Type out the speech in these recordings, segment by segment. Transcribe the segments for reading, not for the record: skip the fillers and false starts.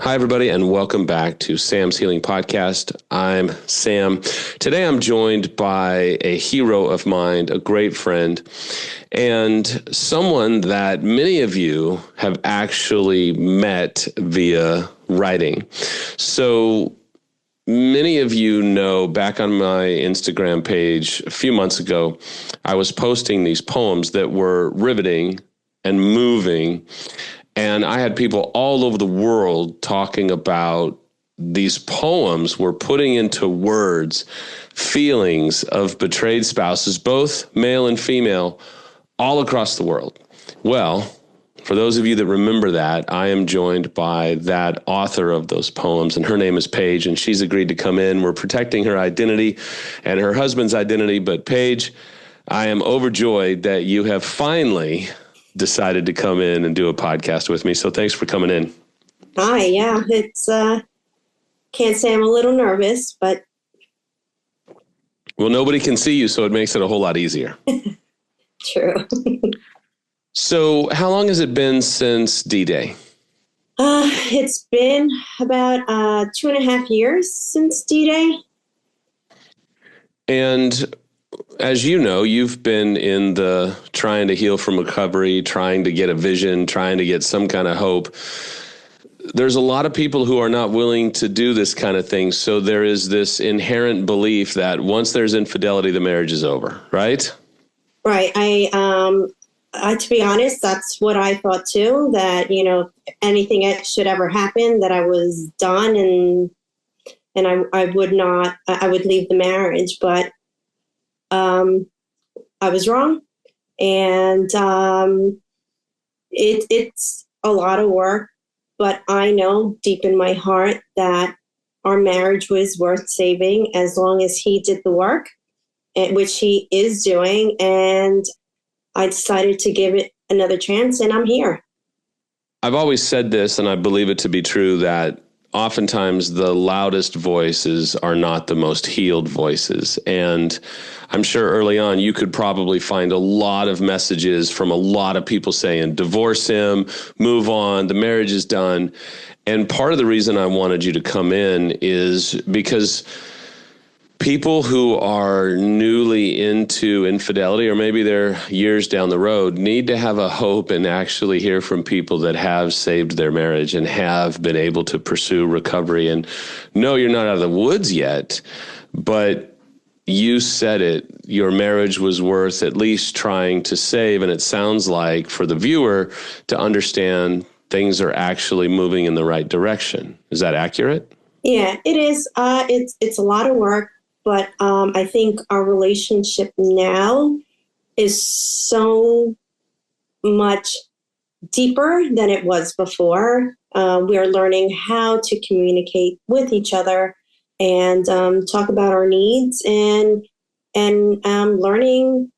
Hi, everybody, and welcome back to Sam's Healing Podcast. I'm Sam. Today, I'm joined by a hero of mine, a great friend, and someone that many of you have actually met via writing. So many of you know, back on my Instagram page a few months ago, I was posting these poems that were riveting and moving. And I had people all over the world talking about these poems were putting into words feelings of betrayed spouses, both male and female, all across the world. Well, for those of you that remember that, I am joined by that author of those poems, and her name is Paige, and she's agreed to come in. We're protecting her identity and her husband's identity. But Paige, I am overjoyed that you have finally decided to come in and do a podcast with me. So thanks for coming in. Hi, yeah, it's, can't say I'm a little nervous, but. Well, nobody can see you, so it makes it a whole lot easier. True. So how long has it been since D-Day? It's been about 2.5 years since D-Day. And as you know, you've been in the trying to heal from recovery, trying to get a vision, trying to get some kind of hope. There's a lot of people who are not willing to do this kind of thing. So there is this inherent belief that once there's infidelity, the marriage is over, right? Right. I, to be honest, that's what I thought too, that, you know, anything that should ever happen, that I was done and I would leave the marriage, but I was wrong. And it's a lot of work, but I know deep in my heart that our marriage was worth saving as long as he did the work, which he is doing. And I decided to give it another chance, and I'm here. I've always said this, and I believe it to be true, that oftentimes the loudest voices are not the most healed voices. And I'm sure early on you could probably find a lot of messages from a lot of people saying, divorce him, move on, the marriage is done. And part of the reason I wanted you to come in is because people who are newly into infidelity, or maybe they're years down the road, need to have a hope and actually hear from people that have saved their marriage and have been able to pursue recovery. And no, you're not out of the woods yet, but you said it, your marriage was worth at least trying to save. And it sounds like for the viewer to understand things are actually moving in the right direction. Is that accurate? Yeah, it is. It's a lot of work. But I think our relationship now is so much deeper than it was before. We are learning how to communicate with each other and talk about our needs and learning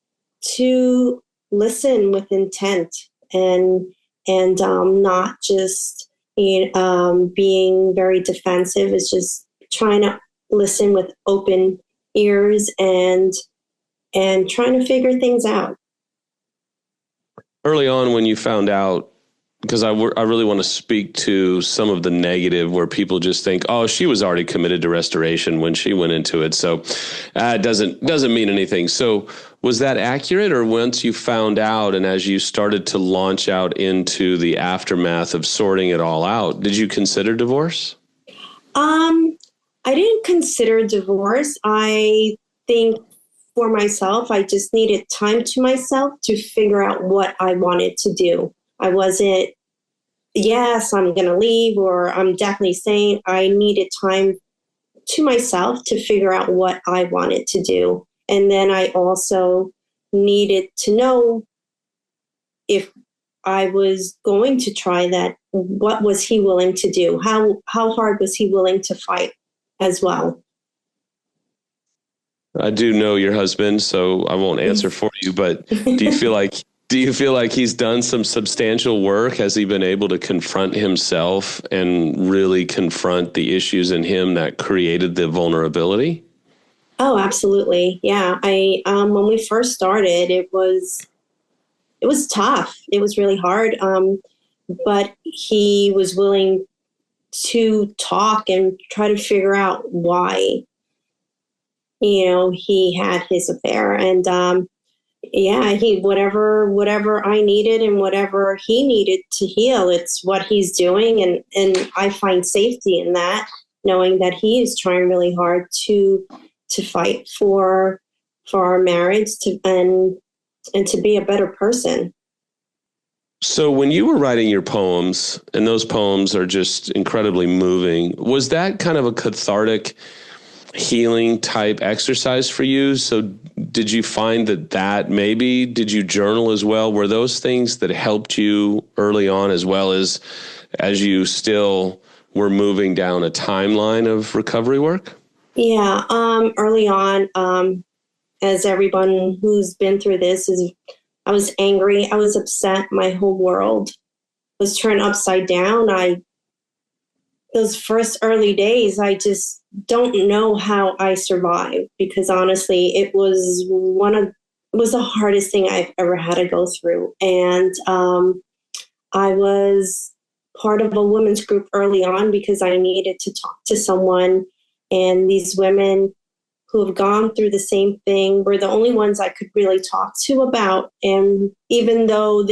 to listen with intent and not just being very defensive. It's just trying to listen with open ears and trying to figure things out. Early on when you found out, because I really want to speak to some of the negative where people just think, oh, she was already committed to restoration when she went into it. So it doesn't mean anything. So was that accurate? Or once you found out and as you started to launch out into the aftermath of sorting it all out, did you consider divorce? I didn't consider divorce. I think for myself, I just needed time to myself to figure out what I wanted to do. I wasn't, yes, I'm going to leave, or I'm definitely saying. I needed time to myself to figure out what I wanted to do. And then I also needed to know if I was going to try that, what was he willing to do? How hard was he willing to fight as well? I do know your husband, so I won't answer for you, but do you feel like he's done some substantial work? Has he been able to confront himself and really confront the issues in him that created the vulnerability? Oh, absolutely. Yeah. I when we first started, it was tough. It was really hard. But he was willing to talk and try to figure out why, he had his affair. And yeah, he whatever I needed and whatever he needed to heal, it's what he's doing, and I find safety in that, knowing that he is trying really hard to fight for our marriage and to be a better person. So when you were writing your poems, and those poems are just incredibly moving, was that kind of a cathartic healing type exercise for you? So did you find that maybe did you journal as well? Were those things that helped you early on as well as you still were moving down a timeline of recovery work? Yeah, early on, as everyone who's been through this is, I was angry, I was upset, my whole world was turned upside down. I Those first early days, I just don't know how I survived, because honestly, it was the hardest thing I've ever had to go through. And I was part of a women's group early on because I needed to talk to someone. And these women who have gone through the same thing were the only ones I could really talk to about. And even though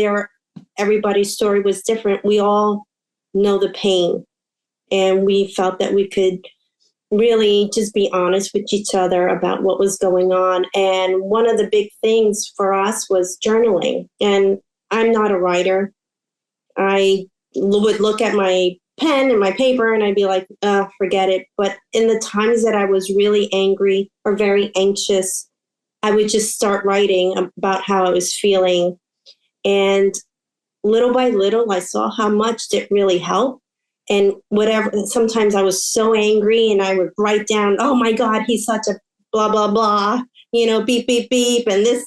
everybody's story was different, we all know the pain. And we felt that we could really just be honest with each other about what was going on. And one of the big things for us was journaling. And I'm not a writer. I would look at my pen and my paper and I'd be like, forget it. But in the times that I was really angry or very anxious, I would just start writing about how I was feeling. And little by little, I saw how much it really helped. And whatever, sometimes I was so angry and I would write down, oh my God, he's such a blah, blah, blah, beep, beep, beep, and this.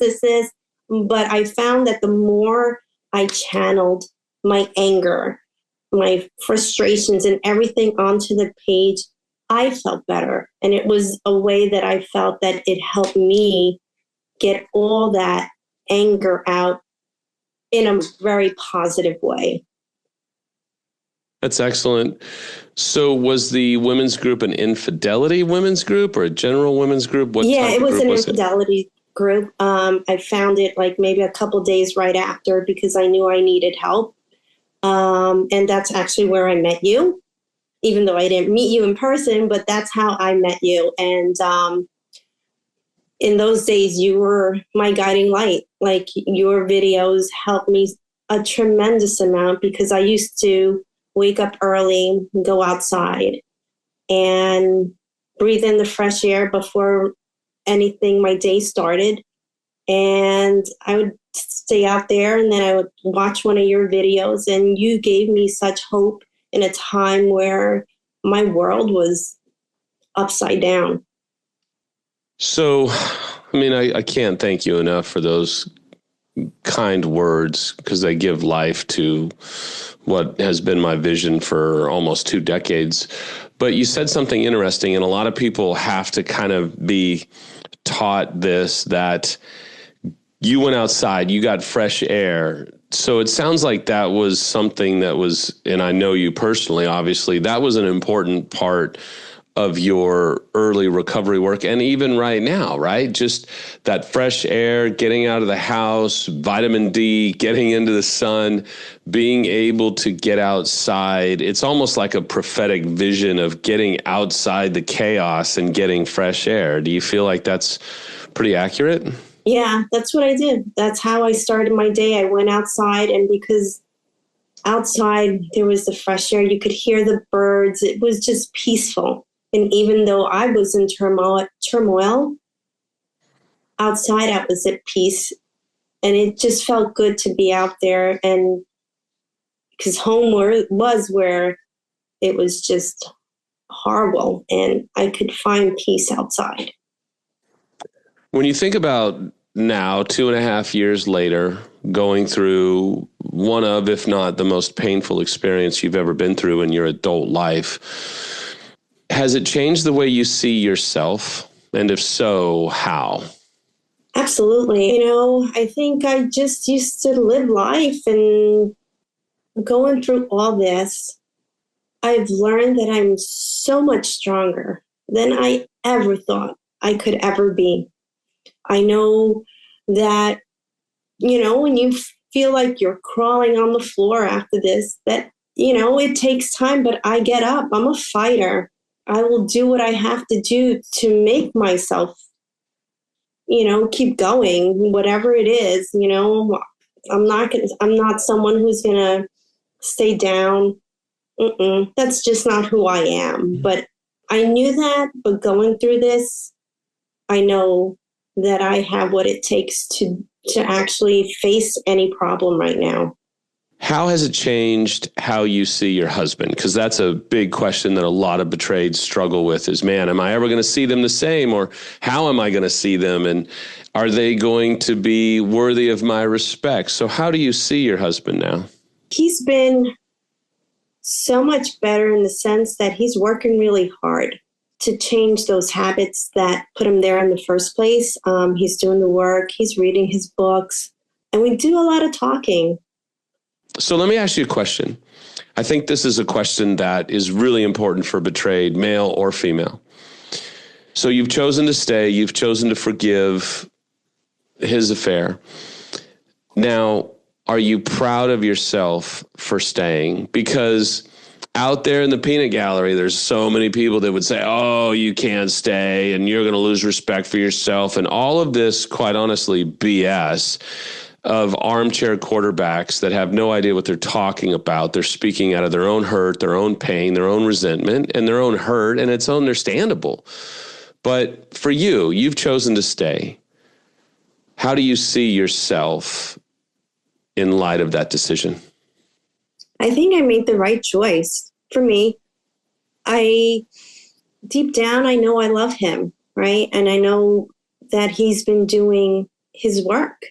But I found that the more I channeled my anger, my frustrations, and everything onto the page, I felt better. And it was a way that I felt that it helped me get all that anger out in a very positive way. That's excellent. So was the women's group an infidelity women's group or a general women's group? What Yeah, type it of was group an was it? infidelity group. I found it like maybe a couple days right after because I knew I needed help. And that's actually where I met you, even though I didn't meet you in person, but that's how I met you. And in those days, you were my guiding light. Like your videos helped me a tremendous amount because I used to wake up early, go outside, and breathe in the fresh air before anything my day started. And I would stay out there and then I would watch one of your videos, and you gave me such hope in a time where my world was upside down. So, I mean, I can't thank you enough for those kind words because they give life to what has been my vision for almost 2 decades. But you said something interesting, and a lot of people have to kind of be taught this, that you went outside, you got fresh air. So it sounds like that was something that was, and I know you personally, obviously, that was an important part of your early recovery work. And even right now, right? Just that fresh air, getting out of the house, vitamin D, getting into the sun, being able to get outside. It's almost like a prophetic vision of getting outside the chaos and getting fresh air. Do you feel like that's pretty accurate? Yeah, that's what I did. That's how I started my day. I went outside, and because outside there was the fresh air, you could hear the birds. It was just peaceful. And even though I was in turmoil, outside I was at peace. And it just felt good to be out there. And because was where it was just horrible, and I could find peace outside. When you think about now, 2.5 years later, going through one of, if not the most painful experience you've ever been through in your adult life, has it changed the way you see yourself? And if so, how? Absolutely. I think I just used to live life, and going through all this, I've learned that I'm so much stronger than I ever thought I could ever be. I know that, when you feel like you're crawling on the floor after this, that, it takes time, but I get up. I'm a fighter. I will do what I have to do to make myself, keep going, whatever it is. I'm not someone who's going to stay down. That's just not who I am. But I knew that, but going through this, I know that I have what it takes to actually face any problem right now. How has it changed how you see your husband? Because that's a big question that a lot of betrayed struggle with is, man, am I ever going to see them the same? Or how am I going to see them? And are they going to be worthy of my respect? So how do you see your husband now? He's been so much better in the sense that he's working really hard to change those habits that put him there in the first place. He's doing the work, he's reading his books, and we do a lot of talking. So let me ask you a question. I think this is a question that is really important for betrayed, male or female. So you've chosen to stay, you've chosen to forgive his affair. Now, are you proud of yourself for staying? Because out there in the peanut gallery, there's so many people that would say, oh, you can't stay and you're going to lose respect for yourself. And all of this, quite honestly, BS of armchair quarterbacks that have no idea what they're talking about. They're speaking out of their own hurt, their own pain, their own resentment, and their own hurt, and it's understandable. But for you, you've chosen to stay. How do you see yourself in light of that decision? I think I made the right choice. For me, deep down, I know I love him, right? And I know that he's been doing his work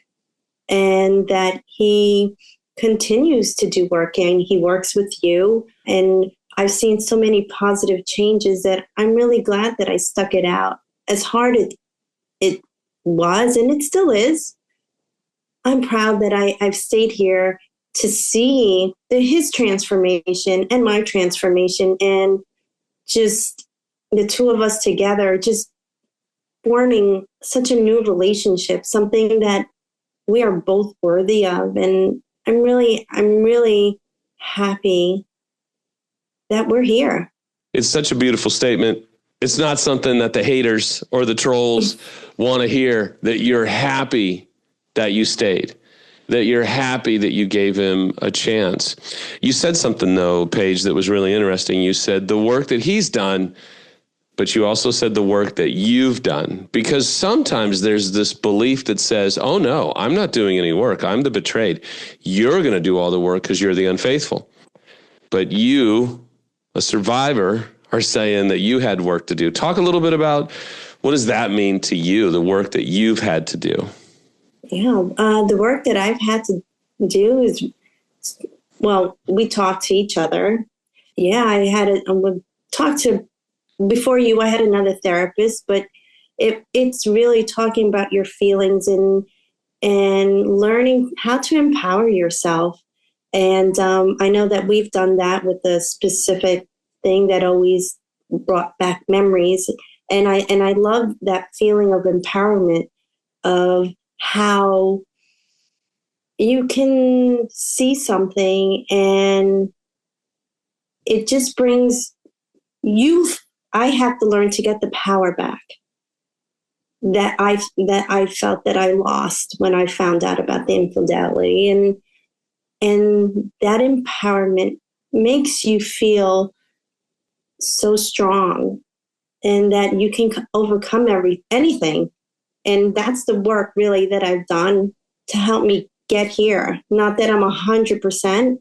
and that he continues to do work, and he works with you. And I've seen so many positive changes that I'm really glad that I stuck it out. As hard as it was, and it still is, I'm proud that I've stayed here to see his transformation and my transformation, and just the two of us together, just forming such a new relationship, something that we are both worthy of. And I'm really happy that we're here. It's such a beautiful statement. It's not something that the haters or the trolls want to hear, that you're happy that you stayed, that you're happy that you gave him a chance. You said something, though, Paige, that was really interesting. You said the work that he's done, but you also said the work that you've done. Because sometimes there's this belief that says, oh, no, I'm not doing any work. I'm the betrayed. You're going to do all the work because you're the unfaithful. But you, a survivor, are saying that you had work to do. Talk a little bit about what does that mean to you, the work that you've had to do? Yeah, the work that I've had to do is, well, we talk to each other. Yeah, I would talk to, before you, I had another therapist, but it's really talking about your feelings and learning how to empower yourself. And I know that we've done that with a specific thing that always brought back memories. And I love that feeling of empowerment, of how you can see something and it just brings you. I have to learn to get the power back that I felt that I lost when I found out about the infidelity, and that empowerment makes you feel so strong and that you can overcome anything. And that's the work really that I've done to help me get here. Not that I'm 100%,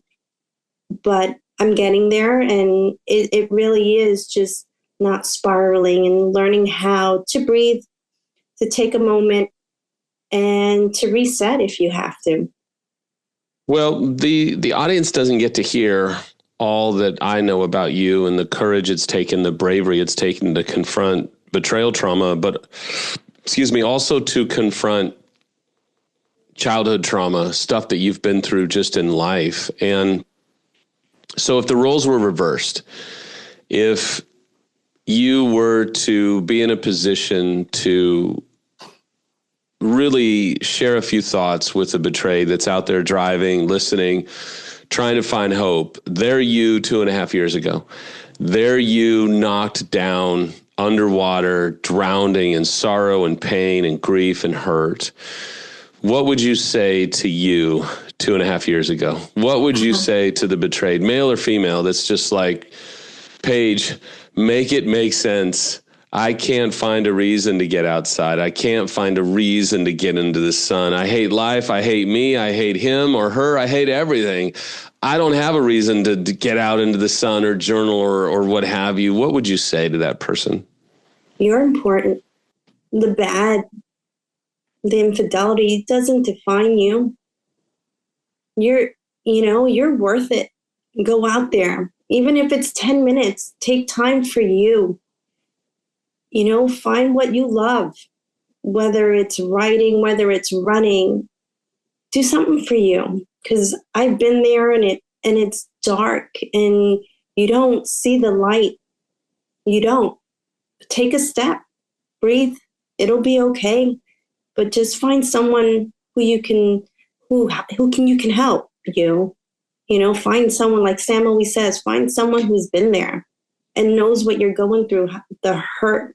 but I'm getting there. And it really is just not spiraling and learning how to breathe, to take a moment and to reset if you have to. Well, the audience doesn't get to hear all that I know about you and the courage it's taken, the bravery it's taken to confront betrayal trauma, but also to confront childhood trauma, stuff that you've been through just in life. And so if the roles were reversed, if you were to be in a position to really share a few thoughts with a betrayed that's out there driving, listening, trying to find hope, they're you 2.5 years ago. They're you knocked down, underwater, drowning in sorrow and pain and grief and hurt. What would you say to you 2.5 years ago? What would you say to the betrayed, male or female, that's just like, Paige, make it make sense. I can't find a reason to get outside. I can't find a reason to get into the sun. I hate life. I hate me. I hate him or her. I hate everything. I don't have a reason to get out into the sun or journal or what have you. What would you say to that person? You're important. The bad, the infidelity doesn't define you. You're worth it. Go out there. Even if it's 10 minutes, take time for you. Find what you love, whether it's writing, whether it's running, do something for you. Because I've been there and it's dark and you don't see the light. You don't. Take a step, breathe. It'll be okay. But just find someone who you can help you. Find someone, like Sam always says, find someone who's been there and knows what you're going through, the hurt,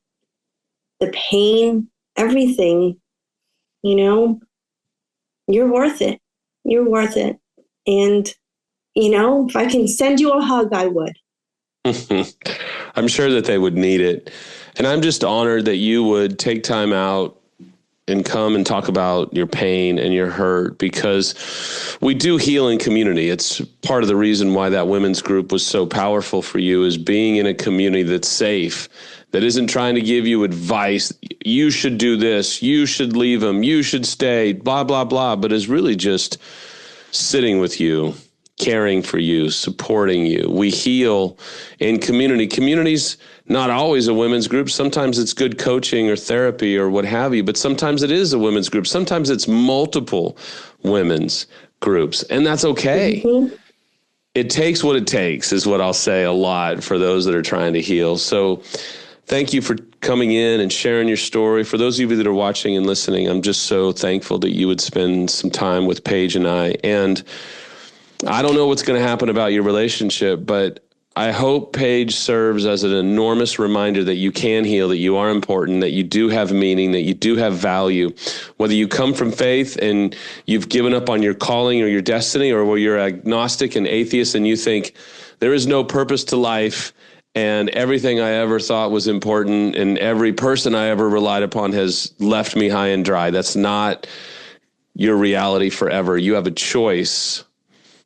the pain, everything. You're worth it. You're worth it. And, if I can send you a hug, I would. I'm sure that they would need it. And I'm just honored that you would take time out and come and talk about your pain and your hurt, because we do heal in community. It's part of the reason why that women's group was so powerful for you, is being in a community that's safe, that isn't trying to give you advice. You should do this. You should leave him. You should stay, blah, blah, blah. But is really just sitting with you, caring for you, supporting you. We heal in community. Community's not always a women's group. Sometimes it's good coaching or therapy or what have you, but sometimes it is a women's group. Sometimes it's multiple women's groups, and that's okay. Mm-hmm. It takes what it takes is what I'll say a lot for those that are trying to heal. So thank you for coming in and sharing your story. For those of you that are watching and listening, I'm just so thankful that you would spend some time with Paige and I. And I don't know what's going to happen about your relationship, but I hope Paige serves as an enormous reminder that you can heal, that you are important, that you do have meaning, that you do have value. Whether you come from faith and you've given up on your calling or your destiny, or where you're agnostic and atheist and you think there is no purpose to life and everything I ever thought was important and every person I ever relied upon has left me high and dry. That's not your reality forever. You have a choice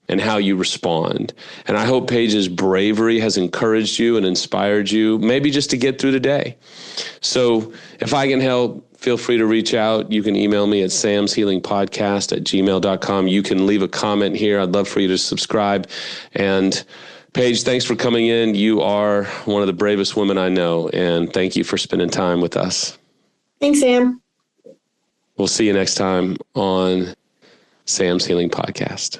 and how you respond. And I hope Paige's bravery has encouraged you and inspired you, maybe just to get through the day. So if I can help, feel free to reach out. You can email me at samshealingpodcast@gmail.com. You can leave a comment here. I'd love for you to subscribe. And Paige, thanks for coming in. You are one of the bravest women I know, and thank you for spending time with us. Thanks, Sam. We'll see you next time on Sam's Healing Podcast.